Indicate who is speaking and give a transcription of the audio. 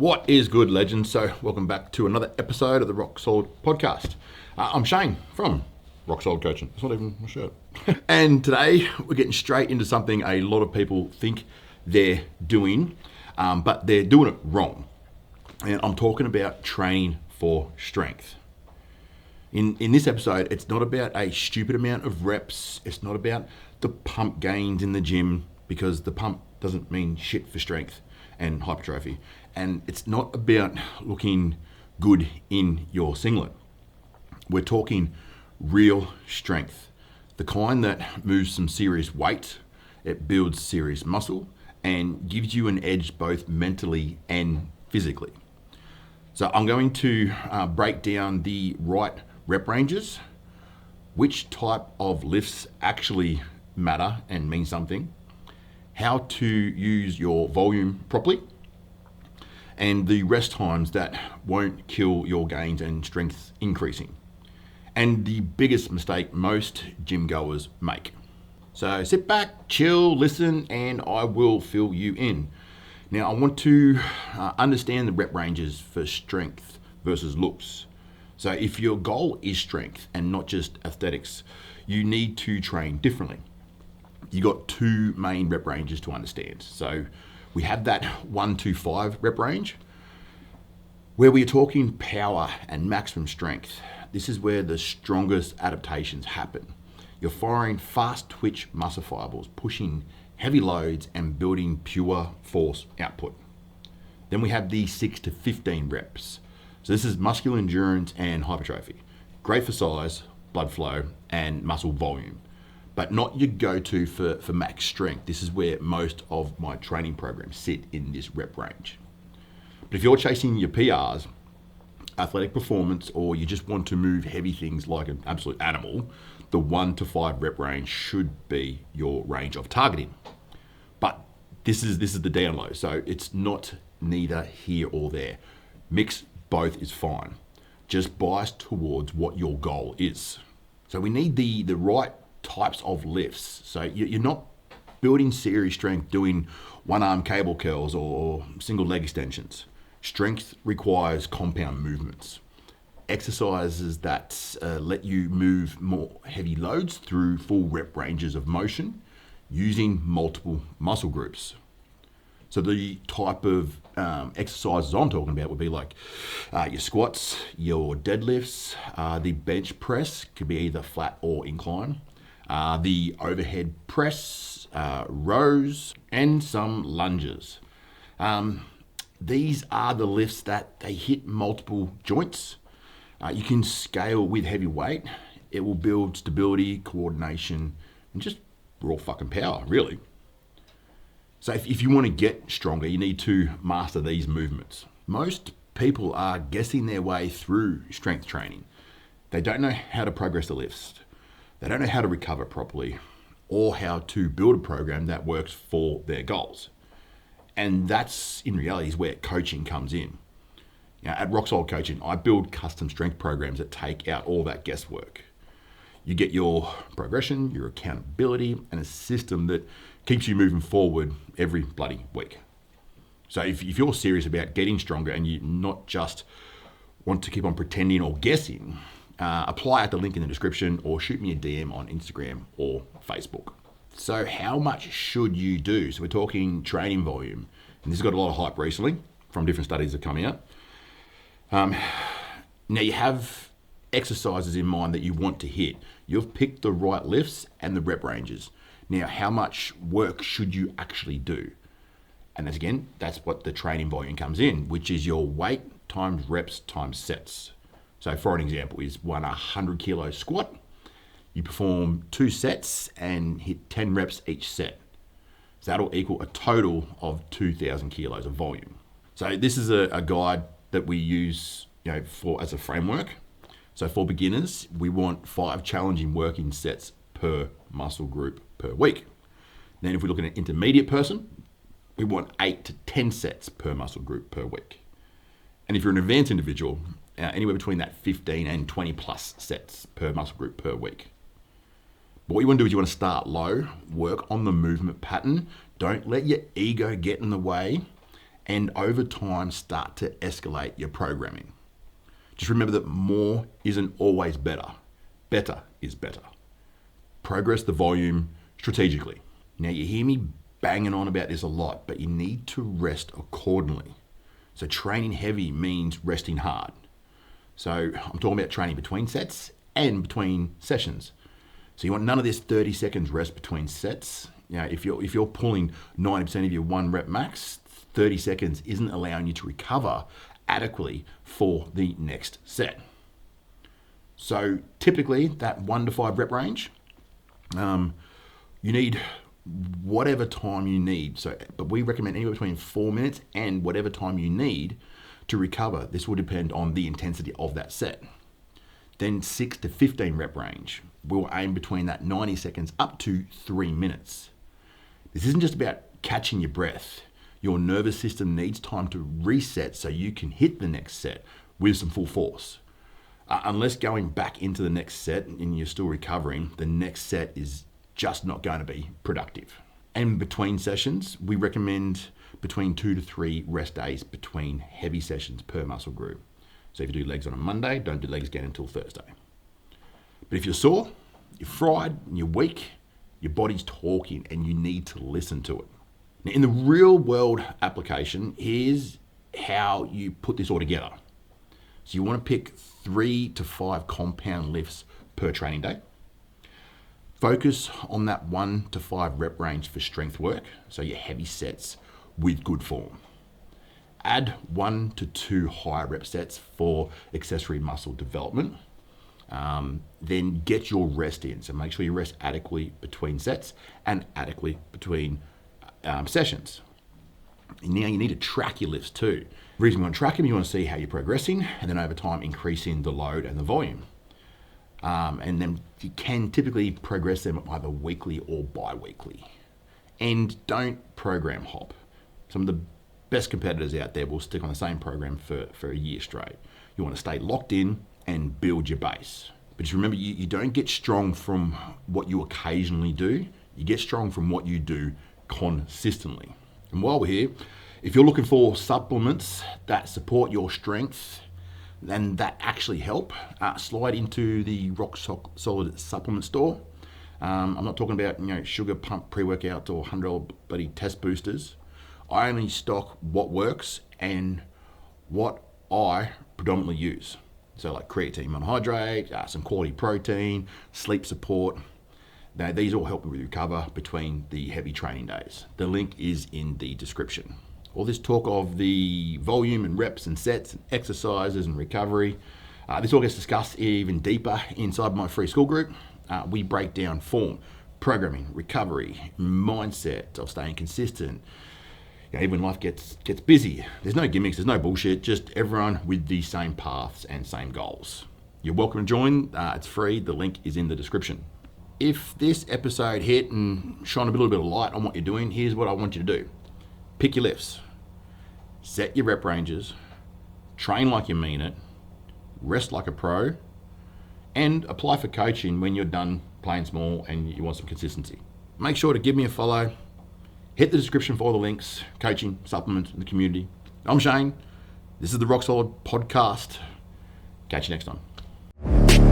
Speaker 1: What is good, legends? So, welcome back to another episode of the Rock Solid Podcast. I'm Shane from Rock Solid Coaching. It's not even my shirt. And today we're getting straight into something a lot of people think they're doing, but they're doing it wrong. And I'm talking about training for strength. In this episode, it's not about a stupid amount of reps. It's not about the pump gains in the gym, because the pump doesn't mean shit for strength and hypertrophy. And it's not about looking good in your singlet. We're talking real strength, the kind that moves some serious weight, it builds serious muscle, and gives you an edge both mentally and physically. So I'm going to break down the right rep ranges, which type of lifts actually matter and mean something, how to use your volume properly, and the rest times that won't kill your gains and strength increasing. And the biggest mistake most gym goers make. So sit back, chill, listen, and I will fill you in. Now I want to understand the rep ranges for strength versus looks. So if your goal is strength and not just aesthetics, you need to train differently. You got two main rep ranges to understand. So we have that 1 to 5 rep range, where we're talking power and maximum strength. This is where the strongest adaptations happen. You're firing fast twitch muscle fibers, pushing heavy loads and building pure force output. Then we have the 6 to 15 reps. So this is muscular endurance and hypertrophy. Great for size, blood flow, and muscle volume, but not your go-to for max strength. This is where most of my training programs sit in this rep range. But if you're chasing your PRs, athletic performance, or you just want to move heavy things like an absolute animal, the 1 to 5 rep range should be your range of targeting. But this is the down low, so it's not neither here or there. Mix both is fine. Just bias towards what your goal is. So we need the right types of lifts. So you're not building serious strength doing one arm cable curls or single leg extensions. Strength requires compound movements. Exercises that let you move more heavy loads through full rep ranges of motion using multiple muscle groups. So the type of exercises I'm talking about would be like your squats, your deadlifts, the bench press, could be either flat or incline, the overhead press, rows, and some lunges. These are the lifts that they hit multiple joints. You can scale with heavy weight. It will build stability, coordination, and just raw fucking power, really. So if you want to get stronger, you need to master these movements. Most people are guessing their way through strength training. They don't know how to progress the lifts. They don't know how to recover properly, or how to build a program that works for their goals. And that's, in reality, is where coaching comes in. At Rock Solid Coaching, I build custom strength programs that take out all that guesswork. You get your progression, your accountability, and a system that keeps you moving forward every bloody week. So if you're serious about getting stronger and you not just want to keep on pretending or guessing, apply at the link in the description or shoot me a DM on Instagram or Facebook. So how much should you do? So we're talking training volume, and this has got a lot of hype recently from different studies that are coming out. Now you have exercises in mind that you want to hit. You've picked the right lifts and the rep ranges. Now, how much work should you actually do? And that's what the training volume comes in, which is your weight times reps times sets. So for an example, is one 100 kilo squat. You perform 2 sets and hit 10 reps each set. So that'll equal a total of 2,000 kilos of volume. So this is a guide that we use, for as a framework. So for beginners, we want 5 challenging working sets per muscle group per week. Then if we look at an intermediate person, we want 8 to 10 sets per muscle group per week. And if you're an advanced individual, anywhere between that 15 and 20 plus sets per muscle group per week. But what you want to do is you want to start low, work on the movement pattern. Don't let your ego get in the way, and over time start to escalate your programming. Just remember that more isn't always better. Better is better. Progress the volume strategically. Now, you hear me banging on about this a lot, but you need to rest accordingly. So training heavy means resting hard. So I'm talking about training between sets and between sessions. So you want none of this 30 seconds rest between sets. You know, if you're pulling 90% of your 1 rep max, 30 seconds isn't allowing you to recover adequately for the next set. So typically that 1 to 5 rep range, you need whatever time you need. But we recommend anywhere between 4 minutes and whatever time you need to recover. This will depend on the intensity of that set. Then 6 to 15 rep range. We'll aim between that 90 seconds up to 3 minutes. This isn't just about catching your breath. Your nervous system needs time to reset so you can hit the next set with some full force. Unless going back into the next set and you're still recovering, the next set is just not going to be productive. And between sessions, we recommend between 2 to 3 rest days between heavy sessions per muscle group. So if you do legs on a Monday, don't do legs again until Thursday. But if you're sore, you're fried, and you're weak, your body's talking and you need to listen to it. Now, in the real world application, here's how you put this all together. So you want to pick 3 to 5 compound lifts per training day. Focus on that 1 to 5 rep range for strength work, so your heavy sets with good form. Add 1 to 2 high rep sets for accessory muscle development. Then get your rest in. So make sure you rest adequately between sets and adequately between sessions. And now you need to track your lifts too. The reason you want to track them, you want to see how you're progressing, and then over time increasing the load and the volume. And then you can typically progress them either weekly or bi-weekly. And don't program hop. Some of the best competitors out there will stick on the same program for a year straight. You want to stay locked in and build your base. But just remember, you don't get strong from what you occasionally do. You get strong from what you do consistently. And while we're here, if you're looking for supplements that support your strength and that actually help, slide into the Rock Solid supplement store. I'm not talking about sugar pump pre-workouts or $100 bloody test boosters. I only stock what works and what I predominantly use. So like creatine monohydrate, some quality protein, sleep support. Now, these all help you recover between the heavy training days. The link is in the description. All this talk of the volume and reps and sets and exercises and recovery, this all gets discussed even deeper inside my free school group. We break down form, programming, recovery, mindset of staying consistent. Even when life gets busy, there's no gimmicks, there's no bullshit, just everyone with the same paths and same goals. You're welcome to join. It's free. The link is in the description. If this episode hit and shone a little bit of light on what you're doing, here's what I want you to do. Pick your lifts, set your rep ranges, train like you mean it, rest like a pro, and apply for coaching when you're done playing small and you want some consistency. Make sure to give me a follow. Hit the description for all the links, coaching, supplements, and the community. I'm Shane. This is the Rock Solid Podcast. Catch you next time.